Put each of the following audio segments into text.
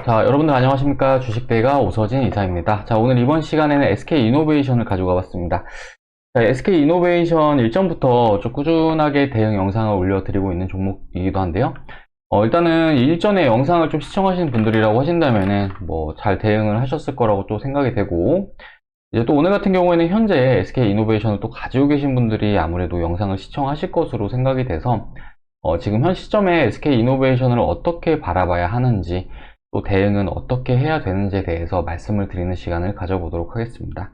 자, 여러분들 안녕하십니까? 주식대가 오서진 이사입니다. 자, 오늘 이번 시간에는 SK이노베이션을 가지고 와봤습니다. 자, SK이노베이션 일전부터 좀 꾸준하게 대응 영상을 올려드리고 있는 종목이기도 한데요. 일단은 일전에 영상을 좀 시청하신 분들이라고 하신다면은 잘 대응을 하셨을 거라고 또 생각이 되고, 이제 또 오늘 같은 경우에는 현재 SK이노베이션을 또 가지고 계신 분들이 아무래도 영상을 시청하실 것으로 생각이 돼서 지금 현 시점에 SK이노베이션을 어떻게 바라봐야 하는지, 또 대응은 어떻게 해야 되는지에 대해서 말씀을 드리는 시간을 가져보도록 하겠습니다.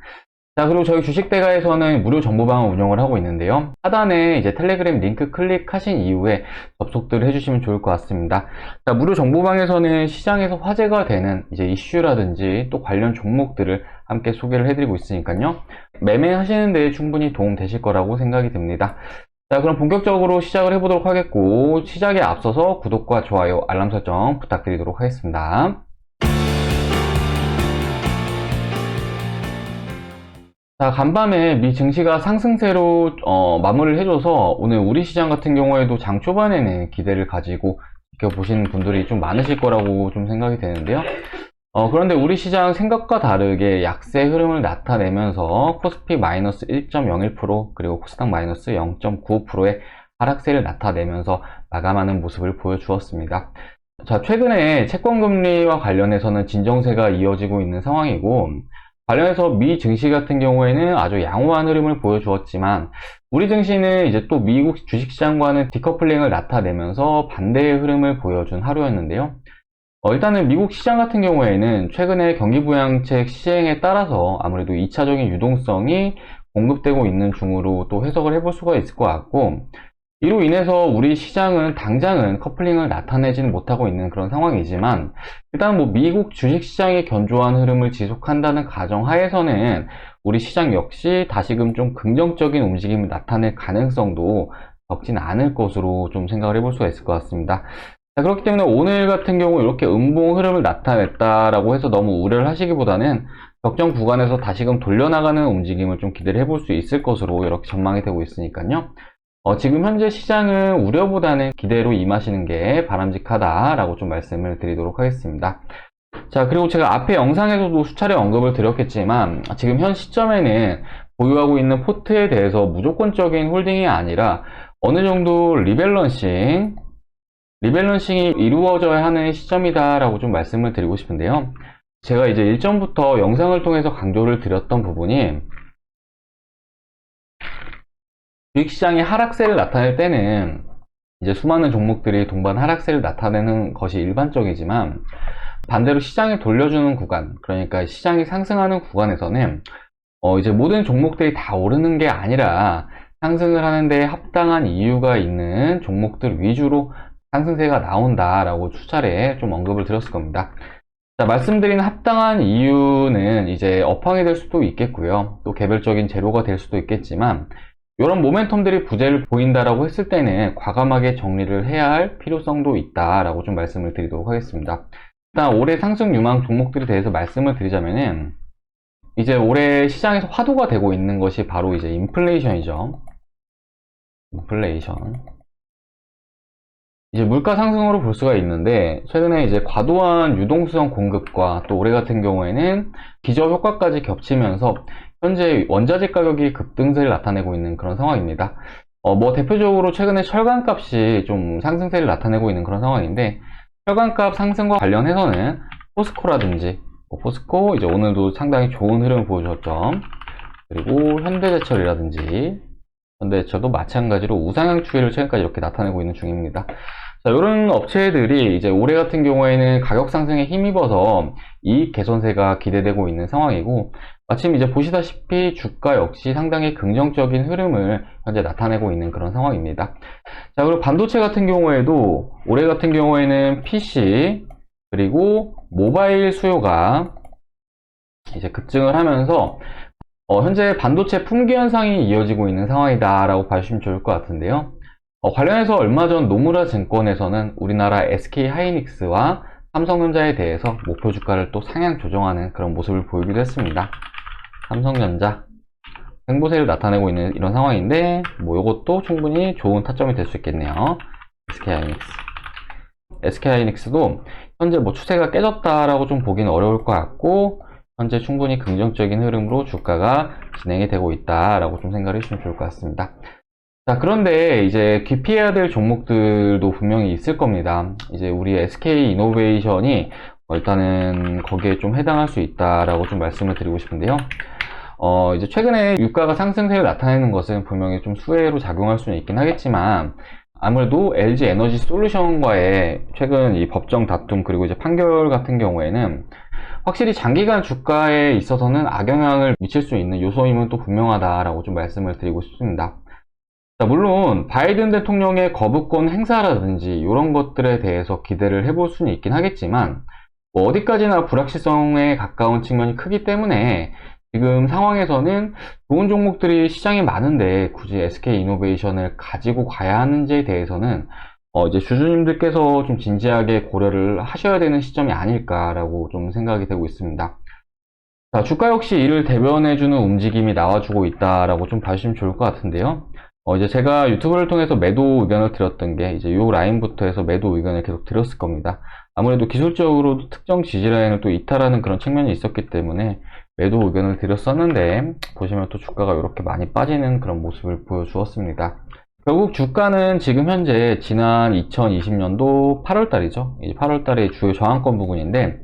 자, 그리고 저희 주식대가에서는 무료 정보방을 운영을 하고 있는데요. 하단에 이제 텔레그램 링크 클릭하신 이후에 접속들을 해주시면 좋을 것 같습니다. 자, 무료 정보방에서는 시장에서 화제가 되는 이제 이슈라든지 또 관련 종목들을 함께 소개를 해드리고 있으니까요. 매매하시는 데 충분히 도움 되실 거라고 생각이 듭니다. 자, 그럼 본격적으로 시작을 해보도록 하겠고, 시작에 앞서서 구독과 좋아요, 알람 설정 부탁드리도록 하겠습니다. 자, 간밤에 미 증시가 상승세로 마무리를 해줘서 오늘 우리 시장 같은 경우에도 장 초반에는 기대를 가지고 지켜보시는 분들이 좀 많으실 거라고 좀 생각이 되는데요. 그런데 우리 시장 생각과 다르게 약세 흐름을 나타내면서 코스피 마이너스 1.01% 그리고 코스닥 마이너스 0.95%의 하락세를 나타내면서 마감하는 모습을 보여주었습니다. 자, 최근에 채권금리와 관련해서는 진정세가 이어지고 있는 상황이고, 관련해서 미 증시 같은 경우에는 아주 양호한 흐름을 보여주었지만, 우리 증시는 이제 또 미국 주식시장과는 디커플링을 나타내면서 반대의 흐름을 보여준 하루였는데요. 일단은 미국 시장 같은 경우에는 최근에 경기부양책 시행에 따라서 아무래도 2차적인 유동성이 공급되고 있는 중으로 또 해석을 해볼 수가 있을 것 같고, 이로 인해서 우리 시장은 당장은 커플링을 나타내지는 못하고 있는 그런 상황이지만, 일단 미국 주식시장의 견조한 흐름을 지속한다는 가정하에서는 우리 시장 역시 다시금 좀 긍정적인 움직임을 나타낼 가능성도 적진 않을 것으로 좀 생각을 해볼 수가 있을 것 같습니다. 자, 그렇기 때문에 오늘 같은 경우 이렇게 음봉 흐름을 나타냈다라고 해서 너무 우려를 하시기보다는 적정 구간에서 다시금 돌려나가는 움직임을 좀 기대를 해볼 수 있을 것으로 이렇게 전망이 되고 있으니까요. 지금 현재 시장은 우려보다는 기대로 임하시는 게 바람직하다라고 좀 말씀을 드리도록 하겠습니다. 자, 그리고 제가 앞에 영상에서도 수차례 언급을 드렸겠지만 지금 현 시점에는 보유하고 있는 포트에 대해서 무조건적인 홀딩이 아니라 어느 정도 리밸런싱이 이루어져야 하는 시점이다라고 좀 말씀을 드리고 싶은데요. 제가 이제 일전부터 영상을 통해서 강조를 드렸던 부분이, 주식시장이 하락세를 나타낼 때는 이제 수많은 종목들이 동반 하락세를 나타내는 것이 일반적이지만, 반대로 시장이 돌려주는 구간, 그러니까 시장이 상승하는 구간에서는 이제 모든 종목들이 다 오르는 게 아니라 상승을 하는데 합당한 이유가 있는 종목들 위주로 상승세가 나온다라고 수차례 좀 언급을 드렸을 겁니다. 자, 말씀드린 합당한 이유는 이제 업황이 될 수도 있겠고요. 또 개별적인 재료가 될 수도 있겠지만, 이런 모멘텀들이 부재를 보인다라고 했을 때는 과감하게 정리를 해야 할 필요성도 있다라고 좀 말씀을 드리도록 하겠습니다. 일단 올해 상승 유망 종목들에 대해서 말씀을 드리자면은, 이제 올해 시장에서 화두가 되고 있는 것이 바로 이제 인플레이션이죠. 인플레이션. 이제 물가 상승으로 볼 수가 있는데, 최근에 이제 과도한 유동성 공급과 또 올해 같은 경우에는 기저 효과까지 겹치면서 현재 원자재 가격이 급등세를 나타내고 있는 그런 상황입니다. 대표적으로 최근에 철강값이 좀 상승세를 나타내고 있는 그런 상황인데, 철강값 상승과 관련해서는 포스코라든지, 포스코 이제 오늘도 상당히 좋은 흐름을 보여줬죠. 그리고 현대제철이라든지, 현대제철도 마찬가지로 우상향 추이를 최근까지 이렇게 나타내고 있는 중입니다. 자, 이런 업체들이 이제 올해 같은 경우에는 가격 상승에 힘입어서 이익 개선세가 기대되고 있는 상황이고, 마침 이제 보시다시피 주가 역시 상당히 긍정적인 흐름을 현재 나타내고 있는 그런 상황입니다. 자, 그리고 반도체 같은 경우에도 올해 같은 경우에는 PC 그리고 모바일 수요가 이제 급증을 하면서 현재 반도체 품귀 현상이 이어지고 있는 상황이다라고 봐주시면 좋을 것 같은데요. 관련해서 얼마 전 노무라 증권에서는 우리나라 SK 하이닉스와 삼성전자에 대해서 목표 주가를 또 상향 조정하는 그런 모습을 보이기도 했습니다. 삼성전자 횡보세를 나타내고 있는 이런 상황인데, 이것도 충분히 좋은 타점이 될 수 있겠네요. SK 하이닉스. SK하이닉스도 현재 뭐 추세가 깨졌다라고 좀 보기는 어려울 것 같고, 현재 충분히 긍정적인 흐름으로 주가가 진행이 되고 있다라고 좀 생각을 해주시면 좋을 것 같습니다. 자, 그런데 이제 기피해야 될 종목들도 분명히 있을 겁니다. 이제 우리 SK 이노베이션이 일단은 거기에 좀 해당할 수 있다라고 좀 말씀을 드리고 싶은데요. 이제 최근에 유가가 상승세를 나타내는 것은 분명히 좀 수혜로 작용할 수는 있긴 하겠지만, 아무래도 LG 에너지 솔루션과의 최근 이 법정 다툼 그리고 이제 판결 같은 경우에는 확실히 장기간 주가에 있어서는 악영향을 미칠 수 있는 요소임은 또 분명하다라고 좀 말씀을 드리고 싶습니다. 자, 물론 바이든 대통령의 거부권 행사라든지 이런 것들에 대해서 기대를 해볼 수는 있긴 하겠지만, 뭐 어디까지나 불확실성에 가까운 측면이 크기 때문에 지금 상황에서는 좋은 종목들이 시장에 많은데 굳이 SK이노베이션을 가지고 가야 하는지에 대해서는 이제 주주님들께서 좀 진지하게 고려를 하셔야 되는 시점이 아닐까라고 좀 생각이 되고 있습니다. 자, 주가 역시 이를 대변해주는 움직임이 나와주고 있다라고 좀 봐주시면 좋을 것 같은데요. 이제 제가 유튜브를 통해서 매도 의견을 드렸던 게 이제 요 라인부터 해서 매도 의견을 계속 드렸을 겁니다. 아무래도 기술적으로도 특정 지지 라인을 또 이탈하는 그런 측면이 있었기 때문에 매도 의견을 드렸었는데, 보시면 또 주가가 이렇게 많이 빠지는 그런 모습을 보여주었습니다. 결국 주가는 지금 현재 지난 2020년도 8월달이죠. 8월달에 주요 저항권 부근인데,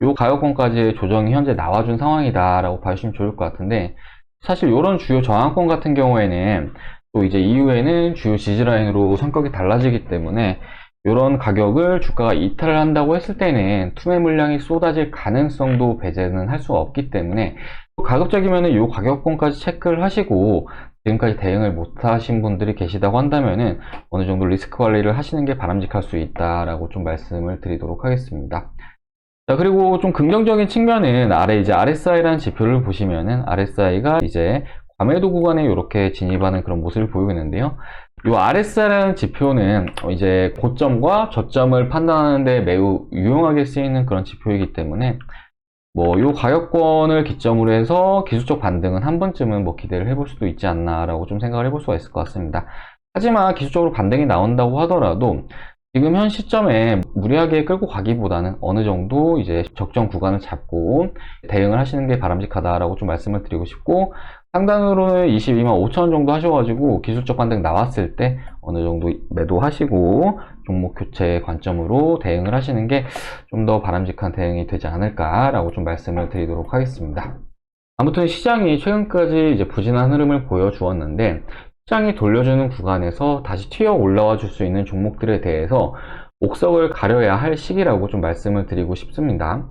요 가격권까지의 조정이 현재 나와준 상황이다라고 봐주시면 좋을 것 같은데, 사실 이런 주요 저항권 같은 경우에는 또 이제 이후에는 주요 지지라인으로 성격이 달라지기 때문에 이런 가격을 주가가 이탈을 한다고 했을 때는 투매 물량이 쏟아질 가능성도 배제는 할 수 없기 때문에, 가급적이면은 이 가격권까지 체크를 하시고 지금까지 대응을 못 하신 분들이 계시다고 한다면은 어느 정도 리스크 관리를 하시는 게 바람직할 수 있다라고 좀 말씀을 드리도록 하겠습니다. 자, 그리고 좀 긍정적인 측면은 아래 이제 RSI라는 지표를 보시면은 RSI가 이제 과매도 구간에 이렇게 진입하는 그런 모습을 보이고 있는데요. 이 RSI라는 지표는 이제 고점과 저점을 판단하는 데 매우 유용하게 쓰이는 그런 지표이기 때문에 뭐 이 가격권을 기점으로 해서 기술적 반등은 한 번쯤은 뭐 기대를 해볼 수도 있지 않나라고 좀 생각을 해볼 수가 있을 것 같습니다. 하지만 기술적으로 반등이 나온다고 하더라도 지금 현 시점에 무리하게 끌고 가기보다는 어느 정도 이제 적정 구간을 잡고 대응을 하시는 게 바람직하다라고 좀 말씀을 드리고 싶고, 상단으로는 22만 5천 원 정도 하셔가지고 기술적 반등 나왔을 때 어느 정도 매도하시고 종목 교체 관점으로 대응을 하시는 게 좀 더 바람직한 대응이 되지 않을까라고 좀 말씀을 드리도록 하겠습니다. 아무튼 시장이 최근까지 이제 부진한 흐름을 보여주었는데, 시장이 돌려주는 구간에서 다시 튀어 올라와 줄 수 있는 종목들에 대해서 옥석을 가려야 할 시기라고 좀 말씀을 드리고 싶습니다.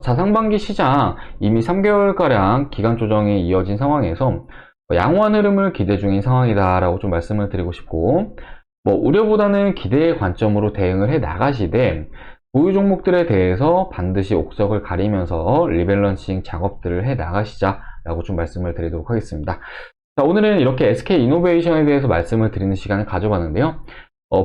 자, 상반기 시장 이미 3개월가량 기간 조정이 이어진 상황에서 양호한 흐름을 기대 중인 상황이다라고 좀 말씀을 드리고 싶고, 뭐 우려보다는 기대의 관점으로 대응을 해 나가시되 보유 종목들에 대해서 반드시 옥석을 가리면서 리밸런싱 작업들을 해 나가시자라고 좀 말씀을 드리도록 하겠습니다. 자, 오늘은 이렇게 SK이노베이션에 대해서 말씀을 드리는 시간을 가져봤는데요.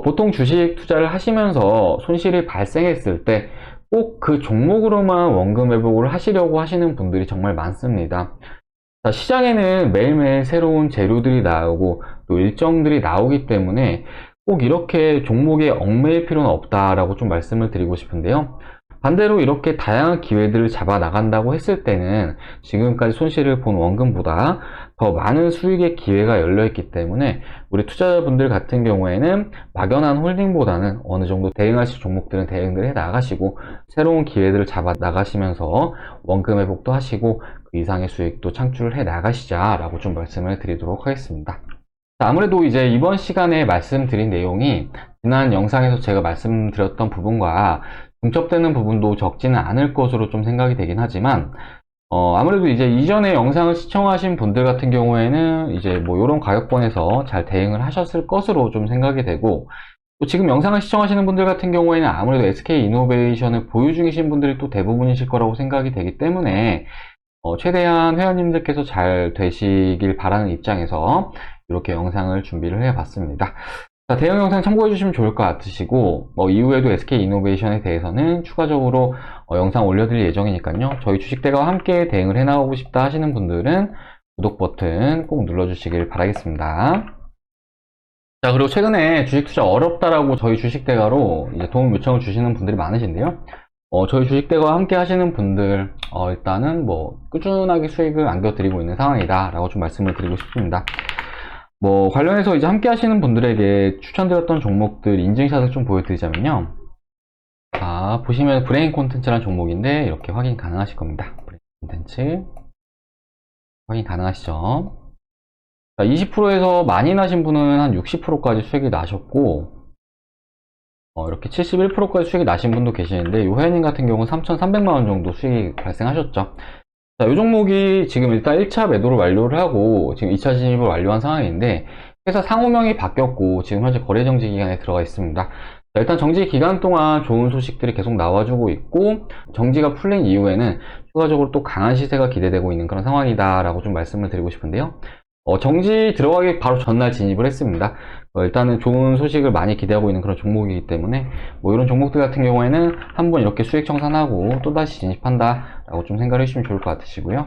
보통 주식 투자를 하시면서 손실이 발생했을 때 꼭 그 종목으로만 원금 회복을 하시려고 하시는 분들이 정말 많습니다. 자, 시장에는 매일매일 새로운 재료들이 나오고 또 일정들이 나오기 때문에 꼭 이렇게 종목에 얽매일 필요는 없다라고 좀 말씀을 드리고 싶은데요. 반대로 이렇게 다양한 기회들을 잡아 나간다고 했을 때는 지금까지 손실을 본 원금보다 더 많은 수익의 기회가 열려 있기 때문에 우리 투자자분들 같은 경우에는 막연한 홀딩보다는 어느 정도 대응하실 종목들은 대응을 해 나가시고 새로운 기회들을 잡아 나가시면서 원금 회복도 하시고 그 이상의 수익도 창출을 해 나가시자라고 좀 말씀을 드리도록 하겠습니다. 자, 아무래도 이제 이번 시간에 말씀드린 내용이 지난 영상에서 제가 말씀드렸던 부분과 중첩되는 부분도 적지는 않을 것으로 좀 생각이 되긴 하지만, 아무래도 이제 이전에 영상을 시청하신 분들 같은 경우에는 이제 뭐 이런 가격권에서 잘 대응을 하셨을 것으로 좀 생각이 되고, 또 지금 영상을 시청하시는 분들 같은 경우에는 아무래도 SK이노베이션을 보유 중이신 분들이 또 대부분이실 거라고 생각이 되기 때문에 최대한 회원님들께서 잘 되시길 바라는 입장에서 이렇게 영상을 준비를 해봤습니다. 자, 대응 영상 참고해 주시면 좋을 것 같으시고, 이후에도 SK이노베이션에 대해서는 추가적으로 영상 올려드릴 예정이니까요. 저희 주식대가와 함께 대응을 해나가고 싶다 하시는 분들은 구독 버튼 꼭 눌러주시길 바라겠습니다. 자, 그리고 최근에 주식 투자 어렵다라고 저희 주식 대가로 이제 도움 요청을 주시는 분들이 많으신데요. 저희 주식 대가와 함께 하시는 분들, 일단은 뭐, 꾸준하게 수익을 안겨드리고 있는 상황이다라고 좀 말씀을 드리고 싶습니다. 뭐, 관련해서 이제 함께 하시는 분들에게 추천드렸던 종목들 인증샷을 좀 보여드리자면요. 자, 보시면 브레인 콘텐츠라는 종목인데, 이렇게 확인 가능하실 겁니다. 브레인 콘텐츠. 확인 가능하시죠? 20%에서 많이 나신 분은 한 60%까지 수익이 나셨고, 이렇게 71%까지 수익이 나신 분도 계시는데, 요 회원님 같은 경우는 3,300만원 정도 수익이 발생하셨죠. 자, 요 종목이 지금 일단 1차 매도를 완료를 하고, 지금 2차 진입을 완료한 상황인데, 회사 상호명이 바뀌었고, 지금 현재 거래 정지 기간에 들어가 있습니다. 자, 일단 정지 기간 동안 좋은 소식들이 계속 나와주고 있고, 정지가 풀린 이후에는 추가적으로 또 강한 시세가 기대되고 있는 그런 상황이다라고 좀 말씀을 드리고 싶은데요. 정지 들어가기 바로 전날 진입을 했습니다. 일단은 좋은 소식을 많이 기대하고 있는 그런 종목이기 때문에 뭐 이런 종목들 같은 경우에는 한번 이렇게 수익 청산하고 또다시 진입한다 라고 좀 생각을 해주시면 좋을 것 같으시고요.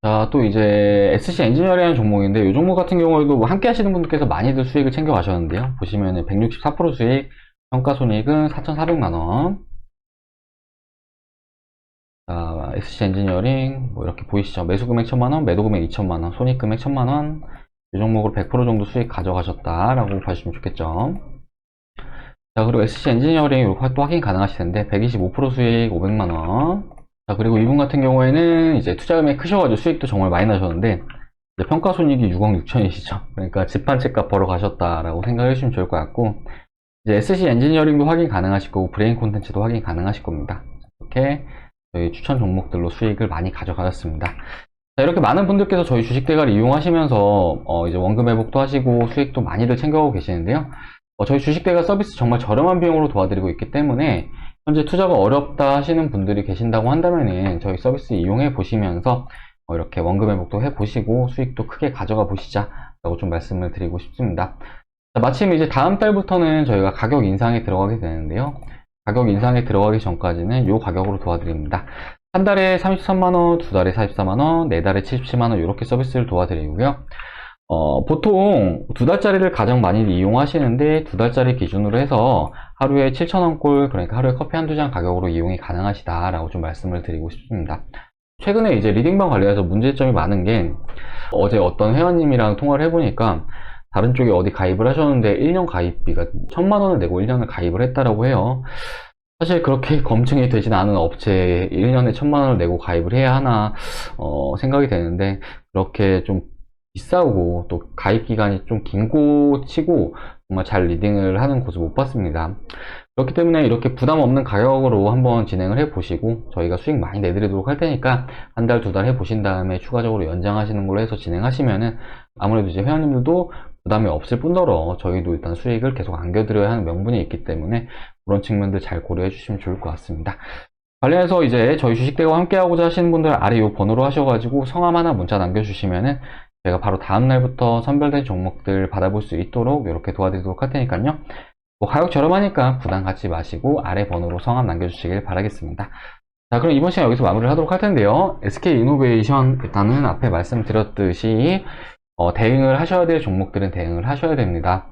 자, 또 이제 SC 엔지니어링이라는 종목인데 이 종목 같은 경우에도 뭐 함께 하시는 분들께서 많이들 수익을 챙겨 가셨는데요. 보시면은 164% 수익, 평가손익은 4,400만원. 자, SC 엔지니어링, 뭐 이렇게 보이시죠? 매수 금액 1,000만원, 매도 금액 2,000만원, 손익 금액 1,000만원. 이 종목으로 100% 정도 수익 가져가셨다라고 봐주시면 좋겠죠. 자, 그리고 SC 엔지니어링 또 확인 가능하실 텐데, 125% 수익 500만원. 자, 그리고 이분 같은 경우에는 이제 투자 금액이 크셔가지고 수익도 정말 많이 나셨는데, 이제 평가 손익이 6억 6천이시죠. 그러니까 집 한 채 값 벌어 가셨다라고 생각해 주시면 좋을 것 같고, 이제 SC 엔지니어링도 확인 가능하실 거고, 브레인 콘텐츠도 확인 가능하실 겁니다. 이렇게 저희 추천 종목들로 수익을 많이 가져가셨습니다. 자, 이렇게 많은 분들께서 저희 주식 대가를 이용하시면서 이제 원금 회복도 하시고 수익도 많이들 챙겨가고 계시는데요. 저희 주식 대가 서비스 정말 저렴한 비용으로 도와드리고 있기 때문에 현재 투자가 어렵다 하시는 분들이 계신다고 한다면은 저희 서비스 이용해 보시면서 이렇게 원금 회복도 해 보시고 수익도 크게 가져가 보시자라고 좀 말씀을 드리고 싶습니다. 자, 마침 이제 다음 달부터는 저희가 가격 인상에 들어가게 되는데요. 가격 인상에 들어가기 전까지는 이 가격으로 도와드립니다. 한 달에 33만원, 두 달에 44만원, 네 달에 77만원 이렇게 서비스를 도와드리고요. 보통 두 달짜리를 가장 많이 이용하시는데 두 달짜리 기준으로 해서 하루에 7,000원꼴, 그러니까 하루에 커피 한두 잔 가격으로 이용이 가능하시다라고 좀 말씀을 드리고 싶습니다. 최근에 이제 리딩방 관련해서 문제점이 많은 게 어제 어떤 회원님이랑 통화를 해보니까 다른 쪽에 어디 가입을 하셨는데 1년 가입비가 1,000만원을 내고 1년을 가입을 했다라고 해요. 사실 그렇게 검증이 되진 않은 업체에 1년에 1,000만원을 내고 가입을 해야 하나 생각이 되는데 그렇게 좀 비싸고 또 가입 기간이 좀 긴 곳 치고 정말 잘 리딩을 하는 곳을 못 봤습니다. 그렇기 때문에 이렇게 부담 없는 가격으로 한번 진행을 해 보시고 저희가 수익 많이 내드리도록 할 테니까 한 달, 두 달 해 보신 다음에 추가적으로 연장하시는 걸로 해서 진행하시면은 아무래도 이제 회원님들도 부담이 없을 뿐더러 저희도 일단 수익을 계속 안겨드려야 하는 명분이 있기 때문에 그런 측면들 잘 고려해 주시면 좋을 것 같습니다. 관련해서 이제 저희 주식대와 함께 하고자 하시는 분들 아래 이 번호로 하셔가지고 성함 하나 문자 남겨주시면은 제가 바로 다음날부터 선별된 종목들 받아볼 수 있도록 이렇게 도와드리도록 할 테니까요. 뭐 가격 저렴하니까 부담 갖지 마시고 아래 번호로 성함 남겨주시길 바라겠습니다. 자, 그럼 이번 시간 여기서 마무리를 하도록 할 텐데요. SK이노베이션 일단은 앞에 말씀드렸듯이 대응을 하셔야 될 종목들은 대응을 하셔야 됩니다.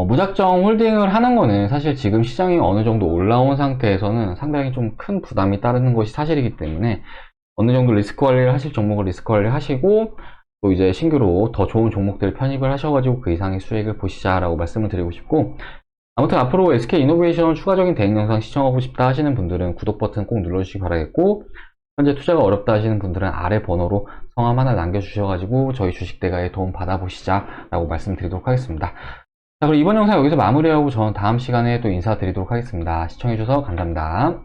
무작정 홀딩을 하는 거는 사실 지금 시장이 어느 정도 올라온 상태에서는 상당히 좀 큰 부담이 따르는 것이 사실이기 때문에 어느 정도 리스크 관리를 하실 종목을 리스크 관리를 하시고 또 이제 신규로 더 좋은 종목들을 편입을 하셔가지고 그 이상의 수익을 보시자라고 말씀을 드리고 싶고 아무튼 앞으로 SK이노베이션 추가적인 대응 영상 시청하고 싶다 하시는 분들은 구독 버튼 꼭 눌러주시기 바라겠고 현재 투자가 어렵다 하시는 분들은 아래 번호로 성함 하나 남겨주셔가지고 저희 주식대가에 도움 받아보시자라고 말씀드리도록 하겠습니다. 자, 그럼 이번 영상 여기서 마무리하고 저는 다음 시간에 또 인사드리도록 하겠습니다. 시청해주셔서 감사합니다.